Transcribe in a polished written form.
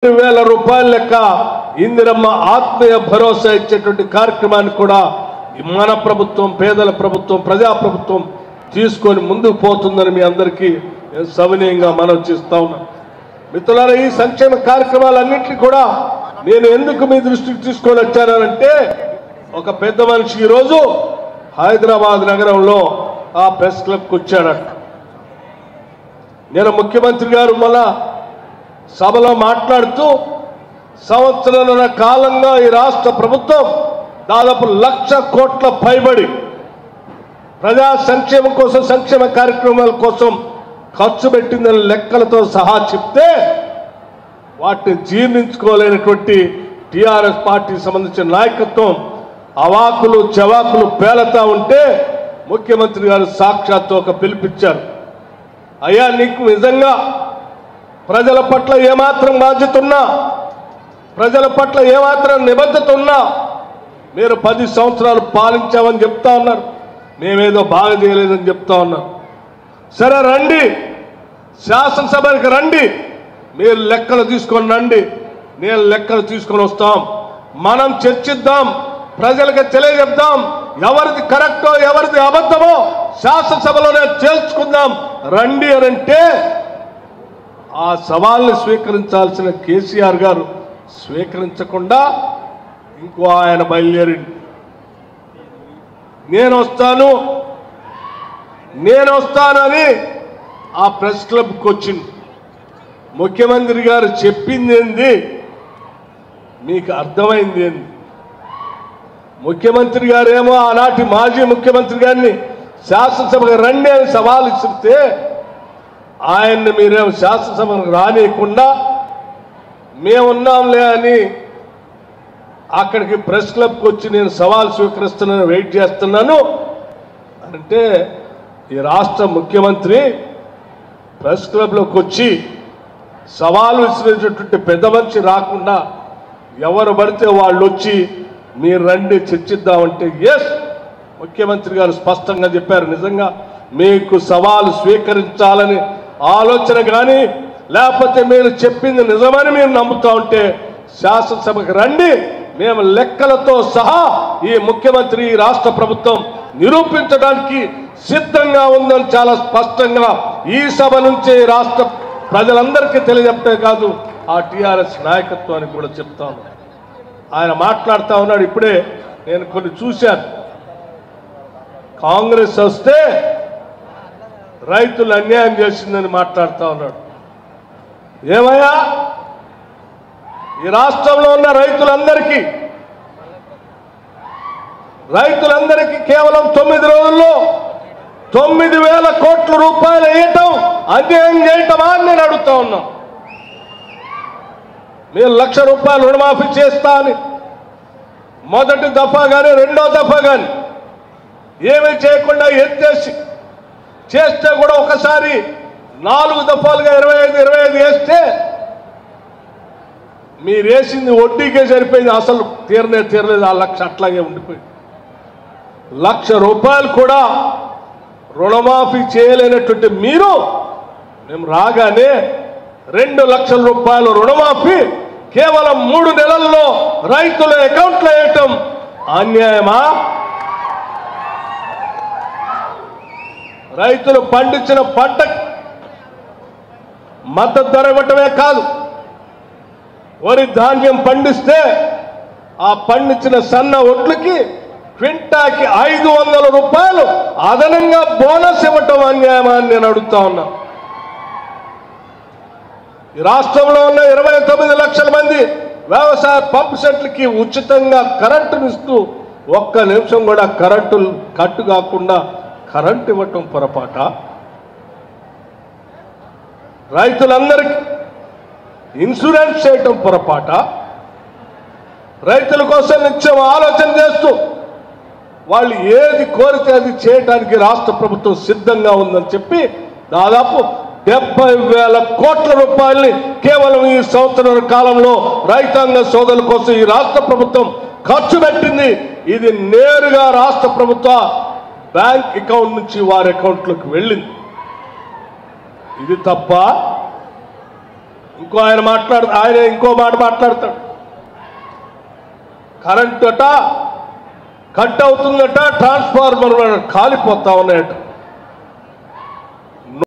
10,000 రూపాయల లెక్క ఇందిరమ్మ ఆత్మీయ భరోసా ఇచ్చేటువంటి కార్యక్రమాన్ని కూడా మన ప్రభుత్వం, పేదల ప్రభుత్వం, ప్రజా ప్రభుత్వం తీసుకొని ముందుకు పోతుందని మీ అందరికీ సవినయంగా మనవి చేస్తా ఉన్నాను. మిత్రులారా, ఈ సంక్షేమ కార్యక్రమాలన్నింటినీ కూడా నేను ఎందుకు మీ దృష్టికి తీసుకొని వచ్చానంటే, ఒక పెద్ద మనిషి ఈరోజు హైదరాబాద్ నగరంలో ఆ ప్రెస్ క్లబ్కి వచ్చాడట. నేను ముఖ్యమంత్రి గారు మళ్ళా సభలో మాట్లాడుతూ, సంవత్సరాల కాలంగా ఈ రాష్ట్ర ప్రభుత్వం దాదాపు 1,00,000 కోట్ల పైబడి ప్రజా సంక్షేమం కోసం, సంక్షేమ కార్యక్రమాల కోసం ఖర్చు పెట్టిందని లెక్కలతో సహా చెప్తే వాటిని జీర్ణించుకోలేనటువంటి టీఆర్ఎస్ పార్టీకి సంబంధించిన నాయకత్వం అవాకులు చవాకులు పేలతా ఉంటే ముఖ్యమంత్రి గారు సాక్షాత్తు ఒక పిలిపించారు. అయ్యా, నీకు నిజంగా ప్రజల పట్ల ఏమాత్రం బాధ్యత ఉన్నా, ప్రజల పట్ల ఏమాత్రం నిబద్ధత ఉన్నా, మీరు 10 సంవత్సరాలు పాలించామని చెప్తా ఉన్నారు, మేమేదో బాగా చేయలేదని చెప్తా ఉన్నాం. సరే రండి, శాసనసభకి రండి, మీరు లెక్కలు తీసుకొని రండి, నేను లెక్కలు తీసుకొని వస్తాం, మనం చర్చిద్దాం, ప్రజలకు తెలియజెప్దాం, ఎవరిది కరెక్టో ఎవరిది అబద్ధమో శాసనసభలోనే తేల్చుకుందాం రండి అని అంటే, ఆ సవాల్ని స్వీకరించాల్సిన కేసీఆర్ గారు స్వీకరించకుండా ఇంకో ఆయన బయలుదేరింది. నేను వస్తానని ఆ ప్రెస్ క్లబ్కి వచ్చింది. ముఖ్యమంత్రి గారు చెప్పింది ఏంది, మీకు అర్థమైంది ఏంది? ముఖ్యమంత్రి గారేమో ఆనాటి మాజీ ముఖ్యమంత్రి గారిని శాసనసభకు రండి అని సవాల్ ఇస్తే, ఆయన్ని మీరేమో శాసనసభకు రానియకుండా మేమున్నాంలే అని అక్కడికి ప్రెస్ క్లబ్కి వచ్చి నేను సవాల్ స్వీకరిస్తున్నాను, వెయిట్ చేస్తున్నాను అంటే, ఈ రాష్ట్ర ముఖ్యమంత్రి ప్రెస్ క్లబ్లోకి వచ్చి సవాలు విసిరేటటువంటి పెద్ద మనిషి రాకుండా ఎవరు పడితే వాళ్ళు వచ్చి మీరు రండి చర్చిద్దామంటే, ఎస్, ముఖ్యమంత్రి గారు స్పష్టంగా చెప్పారు, నిజంగా మీకు సవాలు స్వీకరించాలని ఆలోచన కానీ, లేకపోతే మీరు చెప్పింది నిజమని మీరు నమ్ముతా ఉంటే శాసనసభకు రండి, మేము లెక్కలతో సహా ఈ ముఖ్యమంత్రి, ఈ రాష్ట్ర ప్రభుత్వం నిరూపించడానికి సిద్ధంగా ఉందని చాలా స్పష్టంగా ఈ సభ నుంచి రాష్ట్ర ప్రజలందరికీ తెలియజెప్తే కాదు, ఆ టీఆర్ఎస్ నాయకత్వానికి కూడా చెప్తాను. ఆయన మాట్లాడుతూ ఉన్నాడు. ఇప్పుడే నేను కొన్ని చూశాను. కాంగ్రెస్ వస్తే రైతులు అన్యాయం చేసిందని మాట్లాడుతూ ఉన్నాడు. ఏమయ్యా, ఈ రాష్ట్రంలో ఉన్న రైతులందరికీ కేవలం 9 రోజుల్లో 9,000 కోట్ల రూపాయలు వేయటం అన్యాయం చేయటమా అని నేను అడుగుతా ఉన్నా. మీరు 1,00,000 రూపాయలు రుణమాఫీ చేస్తా అని మొదటి దఫా కానీ రెండో దఫా కానీ ఏమీ చేయకుండా ఎత్తేసి చేస్తే కూడా ఒకసారి 4 దఫాలుగా 25 వేస్తే మీరు వేసింది వడ్డీకే సరిపోయింది, అసలు తీరలేదు. ఆ 1,00,000 అట్లాగే ఉండిపోయింది. 1,00,000 రూపాయలు కూడా రుణమాఫీ చేయలేనటువంటి మీరు, మేము రాగానే 2,00,000 రూపాయలు రుణమాఫీ కేవలం 3 నెలల్లో రైతుల అకౌంట్లో వేయటం అన్యాయమా? రైతులు పండించిన పంట మద్దతు ధర ఇవ్వటమే కాదు, వరి ధాన్యం పండిస్తే ఆ పండించిన సన్న ఒడ్లకి క్వింటాకి 500 రూపాయలు అదనంగా బోనస్ ఇవ్వటం అన్యాయమా అని నేను అడుగుతా ఉన్నా. ఈ రాష్ట్రంలో ఉన్న 29 లక్షల మంది వ్యవసాయ పంప్ సెట్లకి ఉచితంగా కరెంటునిస్తూ 1 నిమిషం కూడా కరెంటు కట్టు కాకుండా కరెంటు ఇవ్వటం పొరపాట? రైతులందరికీ ఇన్సూరెన్స్ చేయటం పొరపాట? రైతుల కోసం నిత్యం ఆలోచన చేస్తూ వాళ్ళు ఏది కోరితే అది చేయడానికి రాష్ట్ర ప్రభుత్వం సిద్ధంగా ఉందని చెప్పి దాదాపు 70,000 కోట్ల రూపాయల్ని కేవలం ఈ సంవత్సరాల కాలంలో రైతాంగ సోదరుల కోసం ఈ రాష్ట్ర ప్రభుత్వం ఖర్చు పెట్టింది. ఇది నేరుగా రాష్ట్ర ప్రభుత్వ బ్యాంక్ అకౌంట్ నుంచి వారి అకౌంట్లోకి వెళ్ళింది. ఇది తప్ప ఆయన ఇంకో మాట మాట్లాడతాడు. కరెంట్ అట కట్ అవుతుందట, ట్రాన్స్ఫార్మర్ కాలిపోతా ఉన్నాయట.